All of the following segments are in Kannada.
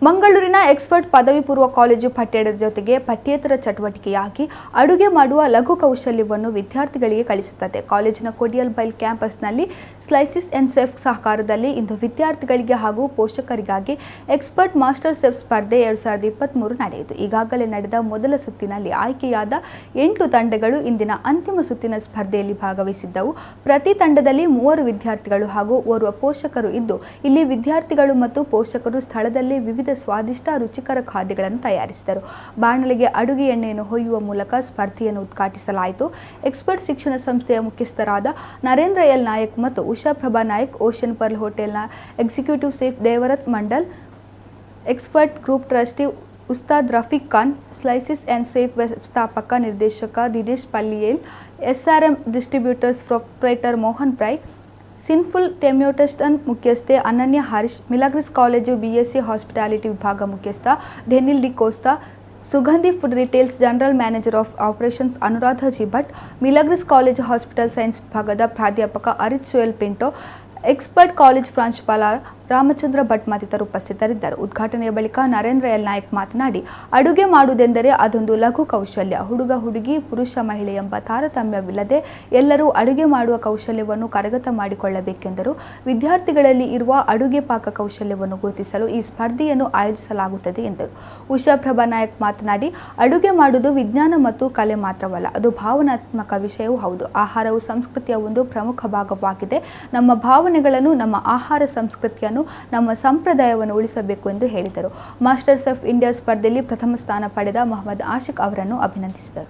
ಮಂಗಳೂರಿನ ಎಕ್ಸ್ಪರ್ಟ್ ಪದವಿ ಪೂರ್ವ ಕಾಲೇಜು ಪಠ್ಯದ ಜೊತೆಗೆ ಪಠ್ಯೇತರ ಚಟುವಟಿಕೆಯಾಗಿ ಅಡುಗೆ ಮಾಡುವ ಲಘು ಕೌಶಲ್ಯವನ್ನು ವಿದ್ಯಾರ್ಥಿಗಳಿಗೆ ಕಲಿಸುತ್ತದೆ. ಕಾಲೇಜಿನ ಕೊಡಿಯಲ್ ಬೈಲ್ ಕ್ಯಾಂಪಸ್ನಲ್ಲಿ ಸ್ಲೈಸಿಸ್ ಅಂಡ್ ಶೆಫ್ ಸಹಕಾರದಲ್ಲಿ ಇಂದು ವಿದ್ಯಾರ್ಥಿಗಳಿಗೆ ಹಾಗೂ ಪೋಷಕರಿಗಾಗಿ ಎಕ್ಸ್ಪರ್ಟ್ ಮಾಸ್ಟರ್ ಶೆಫ್ ಸ್ಪರ್ಧೆ 2023 ನಡೆಯಿತು. ಈಗಾಗಲೇ ನಡೆದ ಮೊದಲ ಸುತ್ತಿನಲ್ಲಿ ಆಯ್ಕೆಯಾದ 8 ತಂಡಗಳು ಇಂದಿನ ಅಂತಿಮ ಸುತ್ತಿನ ಸ್ಪರ್ಧೆಯಲ್ಲಿ ಭಾಗವಹಿಸಿದ್ದವು. ಪ್ರತಿ ತಂಡದಲ್ಲಿ 3 ವಿದ್ಯಾರ್ಥಿಗಳು ಹಾಗೂ ಓರ್ವ ಪೋಷಕರು ಇದ್ದು, ಇಲ್ಲಿ ವಿದ್ಯಾರ್ಥಿಗಳು ಮತ್ತು ಪೋಷಕರು ಸ್ಥಳದಲ್ಲಿ ವಿವಿಧ ಸ್ವಾದಿಷ್ಟ ರುಚಿಕರ ಖಾದ್ಯಗಳನ್ನು ತಯಾರಿಸಿದರು. ಬಾಣಲೆಗೆ ಅಡುಗೆ ಎಣ್ಣೆಯನ್ನು ಹೊಯ್ಯುವ ಮೂಲಕ ಸ್ಪರ್ಧೆಯನ್ನು ಉದ್ಘಾಟಿಸಲಾಯಿತು. ಎಕ್ಸ್ಪರ್ಟ್ ಶಿಕ್ಷಣ ಸಂಸ್ಥೆಯ ಮುಖ್ಯಸ್ಥರಾದ ನರೇಂದ್ರ ಎಲ್ ನಾಯಕ್ ಮತ್ತು ಉಷಾ ಪ್ರಭಾ ನಾಯಕ್, ಓಷನ್ ಪರ್ಲ್ ಹೋಟೆಲ್ನ executive chef Devarath Mandal, Expert group trustee Ustad Rafiq Khan, spices and chef ವ್ಯವಸ್ಥಾಪಕ ನಿರ್ದೇಶಕ Dinesh Palliyel, SRM distributors proprietor Mohan Pai, sinful ಟೆಮ್ಯೋಟೆಸ್ಟನ್ ಮುಖ್ಯಸ್ಥೆ Ananya Harish, Milagres college BSc hospitality ವಿಭಾಗ ಮುಖ್ಯಸ್ಥ Denil D Costa, Sugandhi food retails general manager of operations Anuradha G Bhat, Milagres college hospital science ವಿಭಾಗದ ಪ್ರಾಧ್ಯಾಪಕ ಅರಿತ್ ಸೋಯಲ್ ಪಿಂಟೋ, ಎಕ್ಸ್ಪರ್ಟ್ ಕಾಲೇಜ್ ಪ್ರಾಂಶುಪಾಲ ರಾಮಚಂದ್ರ ಭಟ್ ಮತ್ತಿತರರು ಉಪಸ್ಥಿತರಿದ್ದರು. ಉದ್ಘಾಟನೆಯ ಬಳಿಕ ನರೇಂದ್ರ ಎಲ್ ನಾಯಕ್ ಮಾತನಾಡಿ, ಅಡುಗೆ ಮಾಡುವುದೆಂದರೆ ಅದೊಂದು ಲಘು ಕೌಶಲ್ಯ. ಹುಡುಗ ಹುಡುಗಿ, ಪುರುಷ ಮಹಿಳೆ ಎಂಬ ತಾರತಮ್ಯವಿಲ್ಲದೆ ಎಲ್ಲರೂ ಅಡುಗೆ ಮಾಡುವ ಕೌಶಲ್ಯವನ್ನು ಕರಗತ ಮಾಡಿಕೊಳ್ಳಬೇಕೆಂದರು. ವಿದ್ಯಾರ್ಥಿಗಳಲ್ಲಿ ಇರುವ ಅಡುಗೆ ಪಾಕ ಕೌಶಲ್ಯವನ್ನು ಗುರುತಿಸಲು ಈ ಸ್ಪರ್ಧೆಯನ್ನು ಆಯೋಜಿಸಲಾಗುತ್ತದೆ ಎಂದರು. ಉಷಾ ಪ್ರಭಾ ನಾಯಕ್ ಮಾತನಾಡಿ, ಅಡುಗೆ ಮಾಡುವುದು ವಿಜ್ಞಾನ ಮತ್ತು ಕಲೆ ಮಾತ್ರವಲ್ಲ, ಅದು ಭಾವನಾತ್ಮಕ ವಿಷಯವೂ ಹೌದು. ಆಹಾರವು ಸಂಸ್ಕೃತಿಯ ಒಂದು ಪ್ರಮುಖ ಭಾಗವಾಗಿದೆ. ನಮ್ಮ ಭಾವನೆಗಳನ್ನು, ನಮ್ಮ ಆಹಾರ ಸಂಸ್ಕೃತಿಯನ್ನು, ನಮ್ಮ ಸಂಪ್ರದಾಯವನ್ನು ಉಳಿಸಬೇಕು ಎಂದು ಹೇಳಿದರು. ಮಾಸ್ಟರ್ಸ್ ಆಫ್ ಇಂಡಿಯಾ ಸ್ಪರ್ಧೆಯಲ್ಲಿ ಪ್ರಥಮ ಸ್ಥಾನ ಪಡೆದ ಮೊಹಮ್ಮದ್ ಆಶಿಕ್ ಅವರನ್ನು ಅಭಿನಂದಿಸಿದರು.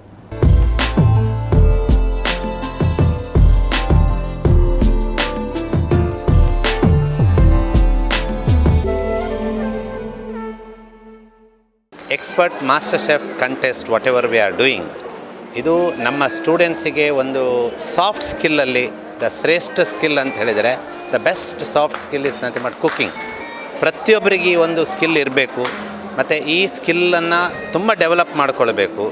Expert master chef contest whatever we are doing, ಇದು ನಮ್ಮ ಸ್ಟೂಡೆಂಟ್ಸಿಗೆ ಒಂದು ಸಾಫ್ಟ್ ಸ್ಕಿಲ್ಲಲ್ಲಿ ದ ಶ್ರೇಷ್ಠ ಸ್ಕಿಲ್ ಅಂತ ಹೇಳಿದರೆ, the best soft skill is nothing but cooking. ಪ್ರತಿಯೊಬ್ಬರಿಗೆ ಒಂದು ಸ್ಕಿಲ್ ಇರಬೇಕು ಮತ್ತು ಈ ಸ್ಕಿಲ್ಲನ್ನು ತುಂಬ ಡೆವಲಪ್ ಮಾಡ್ಕೊಳ್ಬೇಕು.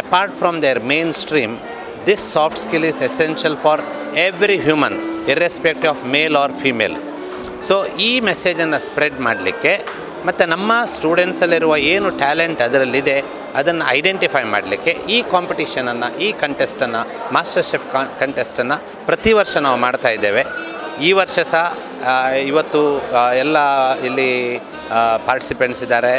Apart from their mainstream, this soft skill is essential for every human irrespective of male or female. So ಈ ಮೆಸೇಜನ್ನು ಸ್ಪ್ರೆಡ್ ಮಾಡಲಿಕ್ಕೆ ಮತ್ತು ನಮ್ಮ ಸ್ಟೂಡೆಂಟ್ಸಲ್ಲಿರುವ ಏನು ಟ್ಯಾಲೆಂಟ್ ಅದರಲ್ಲಿದೆ ಅದನ್ನು ಐಡೆಂಟಿಫೈ ಮಾಡಲಿಕ್ಕೆ ಈ ಕಾಂಪಿಟೇಷನನ್ನು, ಈ ಕಂಟೆಸ್ಟನ್ನು, ಮಾಸ್ಟರ್ ಶೆಫ್ ಕಂಟೆಸ್ಟನ್ನು ಪ್ರತಿ ವರ್ಷ ನಾವು ಮಾಡ್ತಾ ಇದ್ದೇವೆ. ಈ ವರ್ಷ ಸಹ ಇವತ್ತು ಎಲ್ಲ ಇಲ್ಲಿ ಪಾರ್ಟಿಸಿಪೆಂಟ್ಸ್ ಇದ್ದಾರೆ,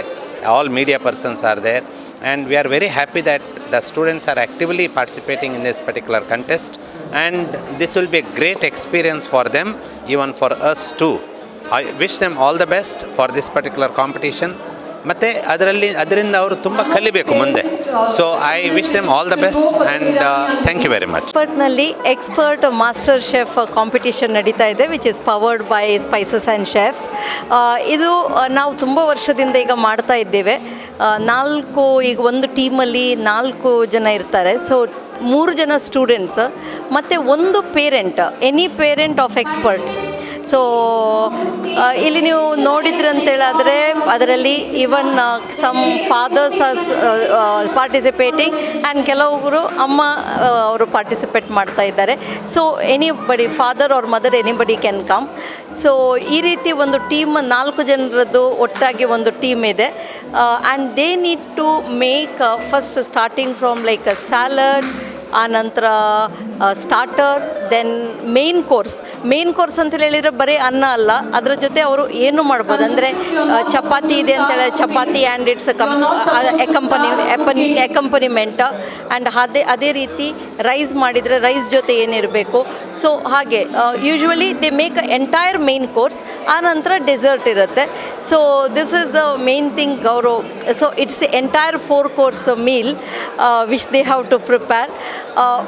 all media persons are there, and we are very happy that the students are actively participating in this particular contest, and this will be a great experience for them, even for us too. I wish them all the best for this particular competition. ಮತ್ತು ಅದರಿಂದ ಅವರು ತುಂಬ ಕಲಿಬೇಕು ಮುಂದೆ. So I wish them all the best and thank you very much. ಎಕ್ಸ್ಪರ್ಟ್ನಲ್ಲಿ ಎಕ್ಸ್ಪರ್ಟ್ ಮಾಸ್ಟರ್ ಶೆಫ್ ಕಾಂಪಿಟೇಷನ್ ನಡೀತಾ ಇದೆ, which is powered by spices and chefs. ಇದು ನಾವು ತುಂಬ ವರ್ಷದಿಂದ ಈಗ ಮಾಡ್ತಾ ಇದ್ದೇವೆ. ಈಗ ಒಂದು ಟೀಮಲ್ಲಿ 4 ಜನ ಇರ್ತಾರೆ. ಸೊ 3 ಜನ ಸ್ಟೂಡೆಂಟ್ಸ್ ಮತ್ತು 1 parent, any parent of Expert. So ಇಲ್ಲಿ ನೀವು ನೋಡಿದ್ರಂತೇಳಿದ್ರೆ ಅದರಲ್ಲಿ even some fathers are participating and ಕೆಲವೊಬ್ಬರು ಅಮ್ಮ ಅವರು ಪಾರ್ಟಿಸಿಪೇಟ್ ಮಾಡ್ತಾ ಇದ್ದಾರೆ. So anybody, father or mother, anybody can come. So ಈ ರೀತಿ ಒಂದು ಟೀಮ್ 4 ಜನರದ್ದು ಒಟ್ಟಾಗಿ ಒಂದು ಟೀಮ್ ಇದೆ. And they need to make first starting from like a salad, ಆನಂತರ ಸ್ಟಾರ್ಟರ್, ದೆನ್ ಮೇನ್ ಕೋರ್ಸ್ ಅಂತ ಹೇಳಿದರೆ ಬರೀ ಅನ್ನ ಅಲ್ಲ, ಅದರ ಜೊತೆ ಅವರು ಏನು ಮಾಡ್ಬೋದು ಅಂದರೆ ಚಪಾತಿ ಇದೆ ಅಂತೇಳಿ chapati and it's accompaniment. And ಅದೇ ರೀತಿ ರೈಸ್ ಮಾಡಿದರೆ ರೈಸ್ ಜೊತೆ ಏನಿರಬೇಕು. ಸೊ ಹಾಗೆ usually they make a entire main course, ಆನಂತರ ಡೆಸರ್ಟ್ ಇರುತ್ತೆ. So this is the main thing ಅವರು. So it's entire 4 course meal which they have to prepare.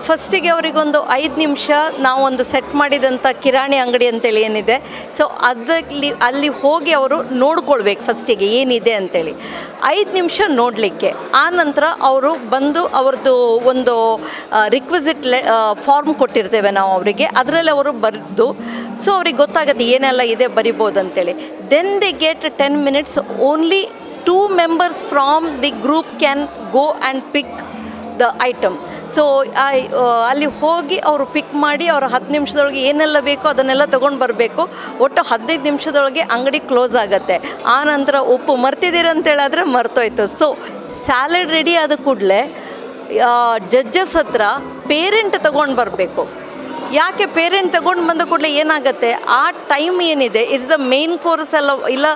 ಫಸ್ಟಿಗೆ ಅವರಿಗೊಂದು 5 ನಿಮಿಷ ನಾವೊಂದು ಸೆಟ್ ಮಾಡಿದಂಥ ಕಿರಾಣಿ ಅಂಗಡಿ ಅಂತೇಳಿ ಏನಿದೆ, ಸೊ ಅಲ್ಲಿ ಹೋಗಿ ಅವರು ನೋಡ್ಕೊಳ್ಬೇಕು ಫಸ್ಟಿಗೆ ಏನಿದೆ ಅಂತೇಳಿ. 5 ನಿಮಿಷ ನೋಡಲಿಕ್ಕೆ, ಆನಂತರ ಅವರು ಬಂದು ಅವ್ರದ್ದು ಒಂದು ರಿಕ್ವಿಸಿಟ್ ಫಾರ್ಮ್ ಕೊಟ್ಟಿರ್ತೇವೆ ನಾವು ಅವರಿಗೆ, ಅದರಲ್ಲಿ ಅವರು ಬರೆದು, ಸೊ ಅವ್ರಿಗೆ ಗೊತ್ತಾಗುತ್ತೆ ಏನೆಲ್ಲ ಇದೆ ಬರಿಬೋದು ಅಂತೇಳಿ. Then they get 10 minutes. Only 2 members from the group can go and pick the item. So ಅಲ್ಲಿ ಹೋಗಿ ಅವರು ಪಿಕ್ ಮಾಡಿ ಅವರು 10 ನಿಮಿಷದೊಳಗೆ ಏನೆಲ್ಲ ಬೇಕೋ ಅದನ್ನೆಲ್ಲ ತೊಗೊಂಡು ಬರಬೇಕು. ಒಟ್ಟು 15 ನಿಮಿಷದೊಳಗೆ ಅಂಗಡಿ ಕ್ಲೋಸ್ ಆಗುತ್ತೆ. ಆ ನಂತರ ಉಪ್ಪು ಮರ್ತಿದ್ದೀರ ಅಂತೇಳಿದ್ರೆ ಮರ್ತೋಯ್ತು. ಸೊ ಸ್ಯಾಲೆಡ್ ರೆಡಿ ಆದ ಕೂಡಲೇ ಜಡ್ಜಸ್ ಹತ್ರ ಪೇರೆಂಟ್ ತೊಗೊಂಡು ಬರಬೇಕು. ಯಾಕೆ ಪೇರೆಂಟ್ ತೊಗೊಂಡು ಬಂದ ಕೂಡಲೇ ಏನಾಗುತ್ತೆ, ಆ ಟೈಮ್ ಏನಿದೆ ಇಟ್ಸ್ ದ ಮೇನ್ ಕೋರ್ಸ್ ಎಲ್ಲ ಇಲ್ಲ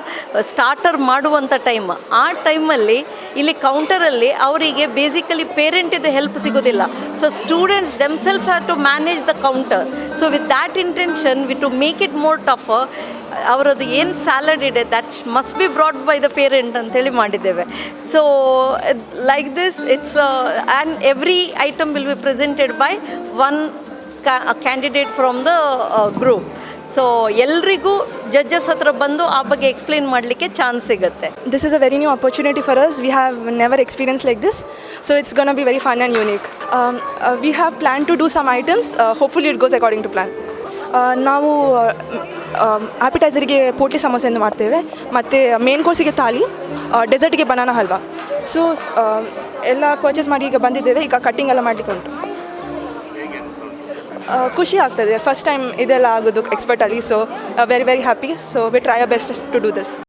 ಸ್ಟಾರ್ಟರ್ ಮಾಡುವಂಥ ಟೈಮ್. ಆ ಟೈಮಲ್ಲಿ ಇಲ್ಲಿ ಕೌಂಟರಲ್ಲಿ ಅವರಿಗೆ ಬೇಸಿಕಲಿ ಪೇರೆಂಟಿದು ಹೆಲ್ಪ್ ಸಿಗೋದಿಲ್ಲ. So students themselves have to manage the counter. So with that intention to make it more tough, ಅವರದ್ದು ಏನು ಸ್ಯಾಲಡ್ ಇದೆ that must be brought by the parent ಅಂತೇಳಿ ಮಾಡಿದ್ದೇವೆ. So like this it's and every item will be presented by one candidate from the group. So ಎಲ್ರಿಗೂ ಜಡ್ಜಸ್ ಹತ್ರ ಬಂದು ಆ ಬಗ್ಗೆ ಎಕ್ಸ್ಪ್ಲೇನ್ ಮಾಡಲಿಕ್ಕೆ ಚಾನ್ಸ್ ಸಿಗುತ್ತೆ. This is a very new opportunity for us. We have never experienced like this. So it's going to be very fun and unique. We have planned to do some items. Hopefully it goes according to plan. ನಾವು ಆ್ಯಪಿಟೈಸರಿಗೆ ಪೋಟ್ಲಿ ಸಮೋಸೆಯನ್ನು ಮಾಡ್ತೇವೆ, ಮತ್ತು ಮೇನ್ ಕೋರ್ಸಿಗೆ ಥಾಲಿ, ಡೆಸರ್ಟ್ಗೆ ಬನಾನಾ ಹಲ್ವಾ. ಸೊ ಎಲ್ಲ ಪರ್ಚೇಸ್ ಮಾಡಿ ಈಗ ಬಂದಿದ್ದೇವೆ. ಈಗ ಕಟ್ಟಿಂಗ್ ಎಲ್ಲ ಮಾಡಲಿಕ್ಕೆ ಉಂಟು. ಖುಷಿ ಆಗ್ತದೆ, ಫಸ್ಟ್ ಟೈಮ್ ಇದೆಲ್ಲ ಆಗೋದು ಎಕ್ಸ್ಪರ್ಟಲ್ಲಿ. So very happy. So we try our best to do this.